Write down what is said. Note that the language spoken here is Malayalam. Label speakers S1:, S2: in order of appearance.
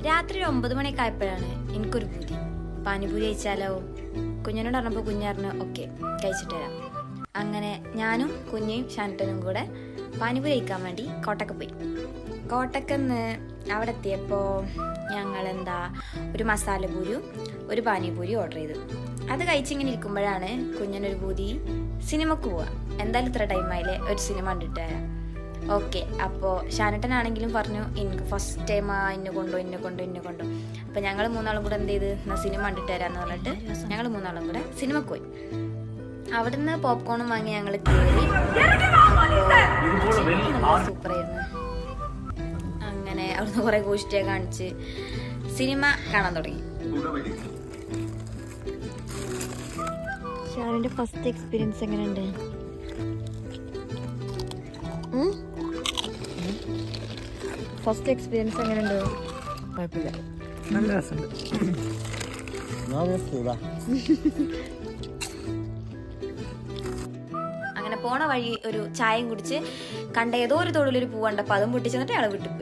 S1: രാത്രി ഒരു 9 മണിയൊക്കെ ആയപ്പോഴാണ് എനിക്കൊരു പൂതി പാനിപൂരി കഴിച്ചാലോ. കുഞ്ഞിനോട് പറഞ്ഞപ്പോൾ കുഞ്ഞറിന് ഓക്കെ കഴിച്ചിട്ട് വരാം. അങ്ങനെ ഞാനും കുഞ്ഞയും ഷാനട്ടനും കൂടെ പാനിപൂരി കഴിക്കാൻ വേണ്ടി കോട്ടക്ക് പോയി. കോട്ടക്കെന്ന് അവിടെ എത്തിയപ്പോൾ ഞങ്ങൾ ഒരു മസാല പൂരിയും ഒരു പാനിപൂരി ഓർഡർ ചെയ്തു. അത് കഴിച്ചിങ്ങനെ ഇരിക്കുമ്പോഴാണ് കുഞ്ഞിനൊരു പൂതി സിനിമക്ക് പോവുക. എന്തായാലും ഇത്ര ടൈമായില്ലേ, ഒരു സിനിമ കണ്ടിട്ട് വരാം. ഓക്കെ, അപ്പോൾ ഷാനട്ടനാണെങ്കിലും പറഞ്ഞു എനിക്ക് ഫസ്റ്റ് ടൈമാ, ഇന്നെ കൊണ്ടു. അപ്പോൾ ഞങ്ങൾ മൂന്നാളും കൂടെ എന്ത് ചെയ്ത് എന്നാൽ സിനിമ കണ്ടിട്ട് വരാമെന്ന് പറഞ്ഞിട്ട് ഞങ്ങൾ മൂന്നാളും കൂടെ സിനിമക്ക് പോയി. അവിടുന്ന് പോപ്കോണും വാങ്ങി ഞങ്ങൾ കയറി. സൂപ്പറായിരുന്നു. അങ്ങനെ അവിടുന്ന് കുറേ ഗോഷ്ടിയൊക്കെ കാണിച്ച് സിനിമ കാണാൻ തുടങ്ങി. ഷാനിന്റെ ഫസ്റ്റ് എക്സ്പീരിയൻസ് എങ്ങനെയുണ്ട്? ഫസ്റ്റ് എക്സ്പീരിയൻസ് എങ്ങനെയുണ്ട്?
S2: കുഴപ്പമില്ല, നല്ല രസമുണ്ട്.
S1: അങ്ങനെ പോണ വഴി ഒരു ചായയും കുടിച്ച് കണ്ട ഏതോ ഒരു തൊഴിലൊരു പൂ കണ്ടപ്പോൾ അതും പൊട്ടിച്ചെന്നിട്ട് അയാൾ വിട്ടുപോയി.